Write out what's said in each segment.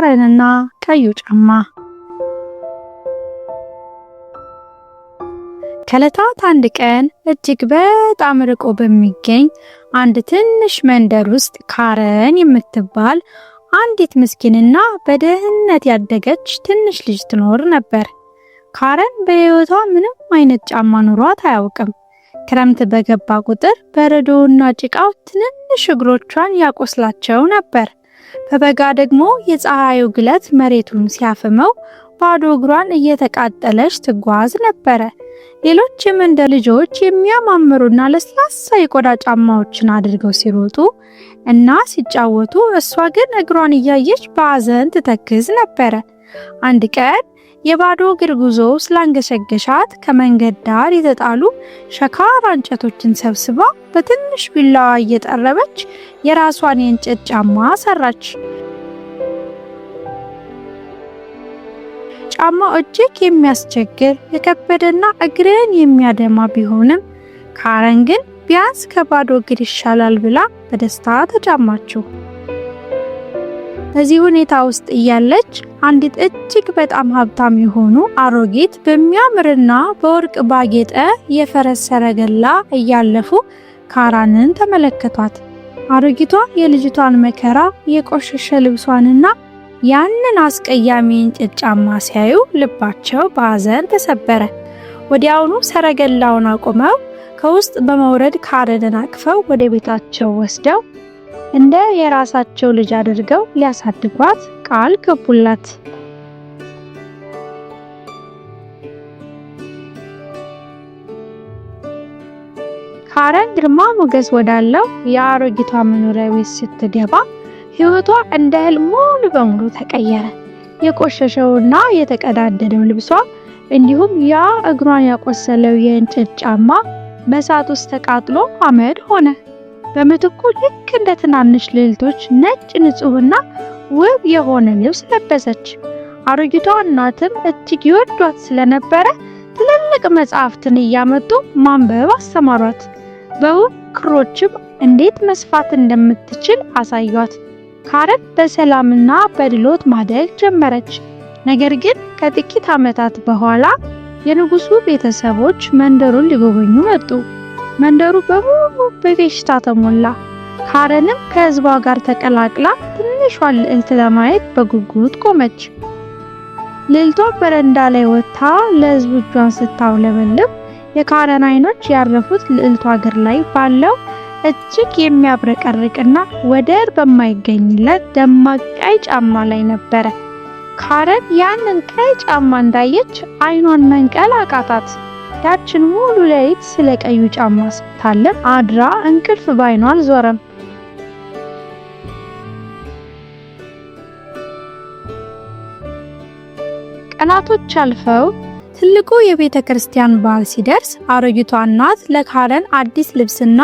ካረንና ቀዩ ጫማ። ከዕለታት አንድ ቀን እጅግ በጣም ርቆ በሚገኝ አንድ ትንሽ መንደር ውስጥ ካረን የምትባል አንዲት ምስኪንና በድህነት ያደገች ትንሽ ልጅ ትኖር ነበር። ካረን በሕይወቷ ምንም አይነት ጫማ ኑሯት አያውቅም። ክረምት በገባ ቁጥር በረዶውና ጭቃው ትንንሽ እግሮቿን ያቆስላቸው ነበር። በበጋ ደግሞ የፀሐዩ ግለት መሬቱን ሲያፍመው ባዶ እግሯን እየተቃጠለች ትጓዝ ነበረ። ሌሎች የመንደር ልጆች የሚያማምሩና ለስላሳ የቆዳ ጫማዎችን አድርገው ሲሮጡ እና ሲጫወቱ፣ እሷ ግን እግሯን እያየች በሐዘን ትተክዝ ነበረ። አንድ ቀን የባዶ እግር ጉዞ ስላንገሸገሻት ከመንገድ ዳር የተጣሉ ሸካራ እንጨቶችን ሰብስባ በትንሽ ቢላዋ እየጠረበች የራሷን የእንጨት ጫማ ሰራች። ጫማው እጅግ የሚያስቸግር የከበደና እግርን የሚያደማ ቢሆንም ካረን ግን ቢያንስ ከባዶ እግር ይሻላል ብላ በደስታ ተጫማችው። በዚህ ሁኔታ ውስጥ እያለች አንዲት እጅግ በጣም ሀብታም የሆኑ አሮጊት በሚያምርና በወርቅ ባጌጠ የፈረስ ሰረገላ እያለፉ ካረንን ተመለከቷት። አሮጊቷ የልጅቷን መከራ፣ የቆሸሸ ልብሷንና ያንን አስቀያሚ እንጨት ጫማ ሲያዩ ልባቸው በሐዘን ተሰበረ። ወዲያውኑ ሰረገላውን አቁመው ከውስጥ በመውረድ ካረንን አቅፈው ወደ ቤታቸው ወስደው እንደ የራሳቸው ልጅ አድርገው ሊያሳድጓት ቃል ገቡላት። ካረን ግርማ ሞገስ ወዳለው የአሮጊቷ መኖሪያ ቤት ስትገባ ሕይወቷ እንደ ህልም ሙሉ በሙሉ ተቀየረ። የቆሸሸውና የተቀዳደደው ልብሷ እንዲሁም ያ እግሯን ያቆሰለው የእንጨት ጫማ በእሳት ውስጥ ተቃጥሎ አመድ ሆነ። በምትኩ ልክ እንደ ትናንሽ ልዕልቶች ነጭ ንጹህና ውብ የሆነ ልብስ ለበሰች። አሮጊቷ እናትም እጅግ ይወዷት ስለነበረ ትልልቅ መጽሐፍትን እያመጡ ማንበብ አስተማሯት። በውብ ክሮችም እንዴት መስፋት እንደምትችል አሳዩት። ካረን በሰላምና በድሎት ማደግ ጀመረች። ነገር ግን ከጥቂት ዓመታት በኋላ የንጉሱ ቤተሰቦች መንደሩን ሊጎበኙ መጡ። መንደሩ በሙሉ በፌሽታ ተሞላ። ካረንም ከህዝቧ ጋር ተቀላቅላ ትንሿን ልዕልት ለማየት በጉጉት ቆመች። ልዕልቷ በረንዳ ላይ ወጥታ ለህዝቡ እጇን ስታውለበልብ የካረን አይኖች ያረፉት ልዕልቷ እግር ላይ ባለው እጅግ የሚያብረቀርቅና ወደር በማይገኝለት ደማቅ ቀይ ጫማ ላይ ነበረ። ካረን ያንን ቀይ ጫማ እንዳየች አይኗን መንቀል አቃታት። ያችን ሙሉ ሌሊት ስለ ቀዩ ጫማ ስታለም አድራ እንቅልፍ ባይኗ አልዞረም። ቀናቶች አልፈው ትልቁ የቤተ ክርስቲያን በዓል ሲደርስ አሮጊቷ እናት ለካረን አዲስ ልብስና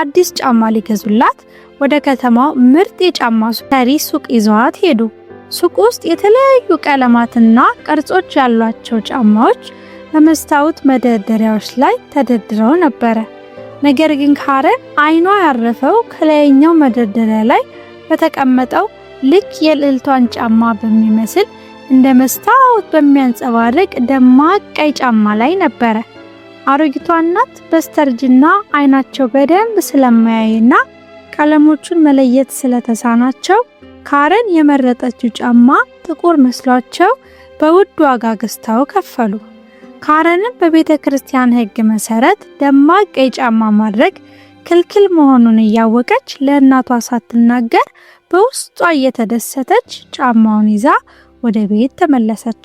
አዲስ ጫማ ሊገዙላት ወደ ከተማው ምርጥ የጫማ ሰሪ ሱቅ ይዘዋት ሄዱ። ሱቅ ውስጥ የተለያዩ ቀለማትና ቅርጾች ያሏቸው ጫማዎች በመስታወት መደርደሪያዎች ላይ ተደርድረው ነበረ። ነገር ግን ካረን አይኗ ያረፈው ከላይኛው መደርደሪያ ላይ በተቀመጠው ልክ የልዕልቷን ጫማ በሚመስል እንደ መስታወት በሚያንጸባርቅ ደማቅ ቀይ ጫማ ላይ ነበረ። አሮጊቷ እናት በስተርጅና አይናቸው በደንብ ስለማያይና ቀለሞቹን መለየት ስለተሳናቸው ካረን የመረጠችው ጫማ ጥቁር መስሏቸው በውድ ዋጋ ገዝተው ከፈሉ። ካረንም በቤተ ክርስቲያን ሕግ መሰረት ደማቅ ቀይ ጫማ ማድረግ ክልክል መሆኑን እያወቀች ለእናቷ ሳትናገር በውስጧ እየተደሰተች ጫማውን ይዛ ወደ ቤት ተመለሰች።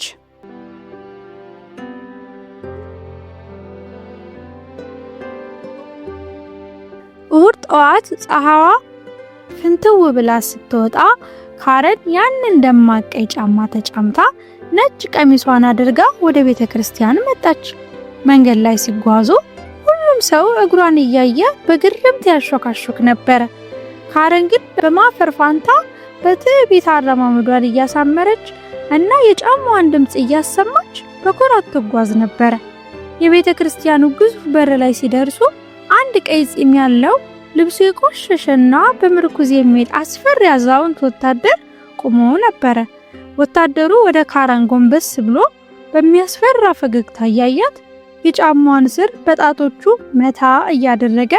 እሁድ ጠዋት ፀሐይዋ ፍንትው ብላ ስትወጣ ካረን ያንን ደማቅ ቀይ ጫማ ተጫምታ ነጭ ቀሚሷን አድርጋ ወደ ቤተ ክርስቲያን መጣች። መንገድ ላይ ሲጓዙ ሁሉም ሰው እግሯን እያየ በግርምት ያሾካሾክ ነበር። ካረን ግን በማፈር ፋንታ በትዕቢት አረማመዷን እያሳመረች እና የጫማዋን ድምጽ እያሰማች በኩራት ትጓዝ ነበር። የቤተ ክርስቲያኑ ግዙፍ በር ላይ ሲደርሱ አንድ ቀይ ፂም ያለው ልብሱ የቆሸሸና በምርኩዝ የሚሄድ አስፈሪ አዛውንት ወታደር ቆሞ ነበር። ወታደሩ ወደ ካረን ጎንበስ ብሎ በሚያስፈራ ፈገግታ ያያት የጫማዋን ስር በጣቶቹ መታ እያደረገ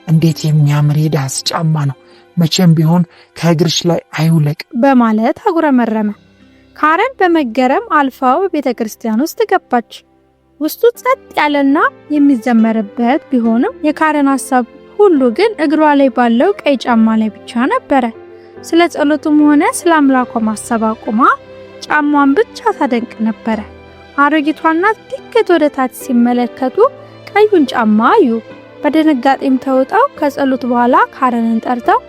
እንዴት የሚያምር የዳስ ጫማ ነው! መቼም ቢሆን ከእግርሽ ላይ አይውለቅ በማለት አጉረመረመ። ካረን በመገረም አልፋው ቤተክርስቲያን ውስጥ ገባች። ውስጡ ጸጥ ያለና የሚዘመርበት ቢሆንም የካረን ሐሳብ ሁሉ ግን እግሯ ላይ ባለው ቀይ ጫማ ላይ ብቻ ነበረ። ስለ ጸሎቱም ሆነ ስለ አምላኳ ማሰብ አቁማ ጫማዋን ብቻ ታደንቅ ነበረ። አሮጊቷ እናት ድንገት ወደ ታች ሲመለከቱ ቀዩን ጫማ አዩ። በድንጋጤም ተውጠው ከጸሎት በኋላ ካረንን ጠርተው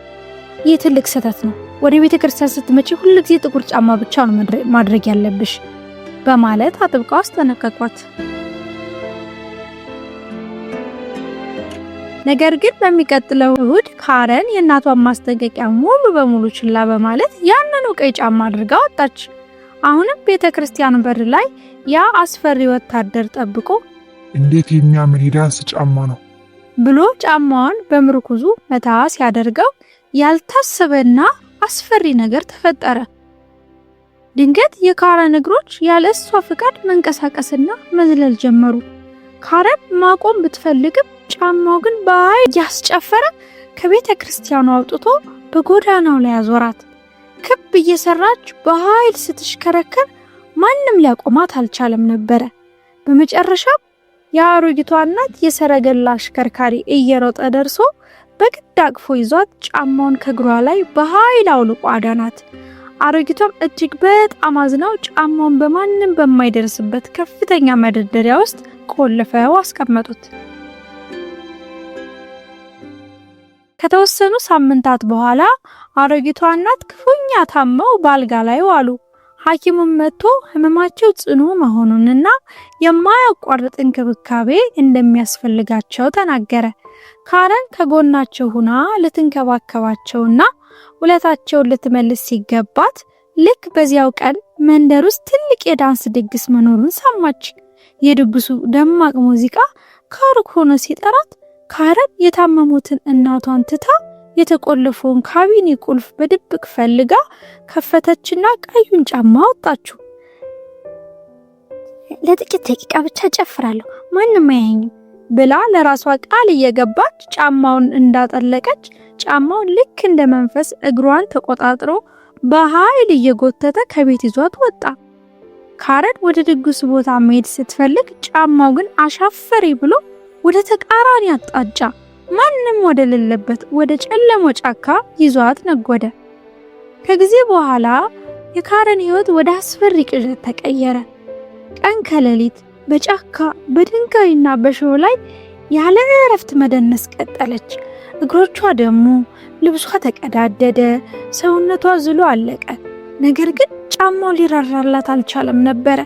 ይህ ትልቅ ስህተት ነው፣ ወደ ቤተክርስቲያን ስትመጪ ሁልጊዜ ጥቁር ጫማ ብቻ ነው ማድረግ ያለብሽ በማለት አጥብቀው አስጠነቀቋት። ነገር ግን በሚቀጥለው እሁድ ካረን የእናቷን ማስጠንቀቂያ ሙሉ በሙሉ ችላ በማለት ያንኑ ቀይ ጫማ አድርጋ ወጣች። አሁንም ቤተክርስቲያኑ በር ላይ ያ አስፈሪ ወታደር ጠብቆ እንዴት የሚያምር የዳንስ ጫማ ነው ብሎ ጫማውን በምርኩዙ መታ ሲያደርገው ያልታሰበና አስፈሪ ነገር ተፈጠረ። ድንገት የካረን እግሮች ያለ እሷ ፍቃድ መንቀሳቀስና መዝለል ጀመሩ። ካረን ማቆም ብትፈልግም ጫማው ግን በኃይል ያስጨፈረ ከቤተ ክርስቲያኑ አውጥቶ በጎዳናው ላይ አዞራት። ክብ እየሰራች በኃይል ስትሽከረከር ማንም ሊያቆማት አልቻለም ነበረ። በመጨረሻም የአሮጊቷ እናት የሰረገላ አሽከርካሪ እየሮጠ ደርሶ በግድ አቅፎ ይዟት ጫማውን ከእግሯ ላይ በኃይል አውልቆ አዳናት። አሮጊቷም እጅግ በጣም አዝነው ጫማውን በማንም በማይደርስበት ከፍተኛ መደርደሪያ ውስጥ ቆልፈው አስቀመጡት። ከተወሰኑ ሳምንታት በኋላ አሮጊቷ እናት ክፉኛ ታመው ባልጋ ላይ ዋሉ። ሐኪሙም መጥቶ ህመማቸው ጽኑ መሆኑንና የማያቋርጥ እንክብካቤ እንደሚያስፈልጋቸው ተናገረ። ካረን ከጎናቸው ሆና ልትንከባከባቸውና ውለታቸውን ልትመልስ ሲገባት ልክ በዚያው ቀን መንደር ውስጥ ትልቅ የዳንስ ድግስ መኖሩን ሰማች። የድግሱ ደማቅ ሙዚቃ ከሩቅ ሆኖ ሲጠራት ካረን የታመሙትን እናቷን ትታ የተቆለፈውን ካቢኔ ቁልፍ በድብቅ ፈልጋ ከፈተችና ቀዩን ጫማ አወጣችው። ለጥቂት ደቂቃ ብቻ ጨፍራለሁ፣ ማንም አያየኝም ብላ ለራሷ ቃል እየገባች ጫማውን እንዳጠለቀች ጫማው ልክ እንደ መንፈስ እግሯን ተቆጣጥሮ በኃይል እየጎተተ ከቤት ይዟት ወጣ። ካረን ወደ ድግሱ ቦታ መሄድ ስትፈልግ ጫማው ግን አሻፈሪ ብሎ ወደ ተቃራኒ አቅጣጫ ማንም ወደ ሌለበት ወደ ጨለማው ጫካ ይዟት ነጎደ። ከጊዜ በኋላ የካረን ሕይወት ወደ አስፈሪ ቅዠት ተቀየረ። ቀን ከሌሊት በጫካ በድንጋይና በእሾህ ላይ ያለ እረፍት መደነስ ቀጠለች። እግሮቿ ደሙ፣ ልብሷ ተቀዳደደ፣ ሰውነቷ ዝሎ አለቀ። ነገር ግን ጫማው ሊራራላት አልቻለም ነበረ።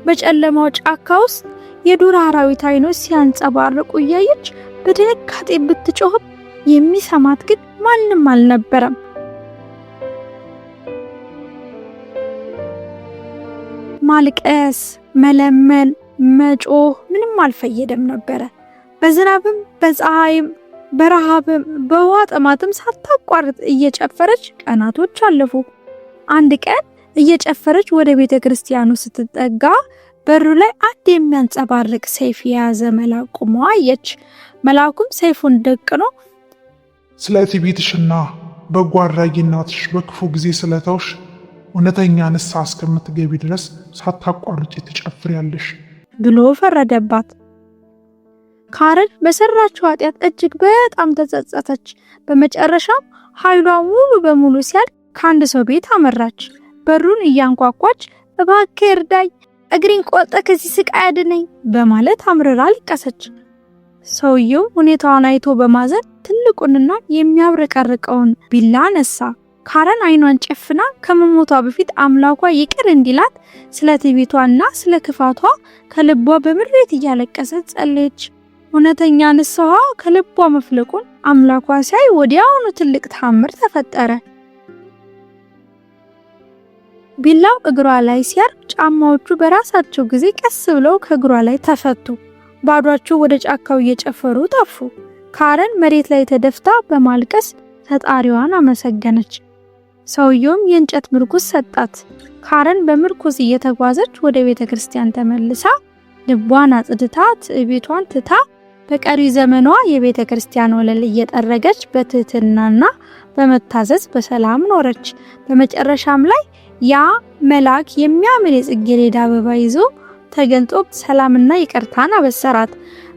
በጨለማው ጫካ ውስጥ የዱር አራዊት አይኖች ሲያንጸባርቁ እያየች በድንጋጤ ብትጮህም የሚሰማት ግን ማንም አልነበረም። ማልቀስ፣ መለመን፣ መጮህ ምንም አልፈየደም ነበረ። በዝናብም በፀሐይም በረሃብም በውሃ ጥማትም ሳታቋርጥ እየጨፈረች ቀናቶች አለፉ። አንድ ቀን እየጨፈረች ወደ ቤተ ክርስቲያኑ ስትጠጋ በሩ ላይ አንድ የሚያንጸባርቅ ሰይፍ የያዘ መልአክ ቆሞ አየች። መልአኩም ሰይፉን ደቅኖ ስለ ትዕቢትሽና በጎ አድራጊነትሽ በክፉ ጊዜ ስለተውሽ እውነተኛ ንስሐ እስከምትገቢ ድረስ ሳታቋርጪ ትጨፍሪያለሽ ብሎ ፈረደባት። ካረን በሰራችው ኃጢአት እጅግ በጣም ተጸጸተች። በመጨረሻም ኃይሏ ሙሉ በሙሉ ሲያልቅ ከአንድ ሰው ቤት አመራች። በሩን እያንኳኳች እባክህ እርዳኝ፣ እግሬን ቆርጠ ከዚህ ስቃይ አድነኝ በማለት አምርራ አለቀሰች። ሰውየው ሁኔታዋን አይቶ በማዘን ትልቁንና የሚያብረቀርቀውን ቢላ ነሳ። ካረን አይኗን ጨፍና ከመሞቷ በፊት አምላኳ ይቅር እንዲላት ስለ ትዕቢቷና ስለ ክፋቷ ከልቧ በምሬት እያለቀሰች ጸለየች። እውነተኛ ንስሐ ከልቧ መፍለቁን አምላኳ ሲያይ ወዲያውኑ ትልቅ ተአምር ተፈጠረ። ቢላው እግሯ ላይ ሲያርፍ ጫማዎቹ በራሳቸው ጊዜ ቀስ ብለው ከእግሯ ላይ ተፈቱ። ባዷቸው ወደ ጫካው እየጨፈሩ ጠፉ። ካረን መሬት ላይ ተደፍታ በማልቀስ ፈጣሪዋን አመሰገነች። ሰውየውም የእንጨት ምርኩዝ ሰጣት። ካረን በምርኩዝ እየተጓዘች ወደ ቤተ ክርስቲያን ተመልሳ ልቧን አጽድታ ትዕቢቷን ትታ በቀሪ ዘመኗ የቤተ ክርስቲያን ወለል እየጠረገች በትህትናና በመታዘዝ በሰላም ኖረች። በመጨረሻም ላይ ያ መልአክ የሚያምር የጽጌረዳ አበባ ይዞ ተገልጦ ሰላምና ይቅርታን አበሰራት።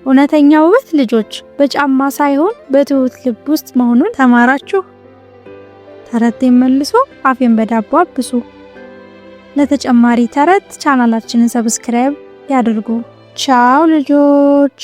እውነተኛ ውበት ልጆች በጫማ ሳይሆን በትሁት ልብ ውስጥ መሆኑን ተማራችሁ። ተረቴን መልሶ አፌን በዳቦ አብሱ። ለተጨማሪ ተረት ቻናላችንን ሰብስክራይብ ያድርጉ። ቻው ልጆች።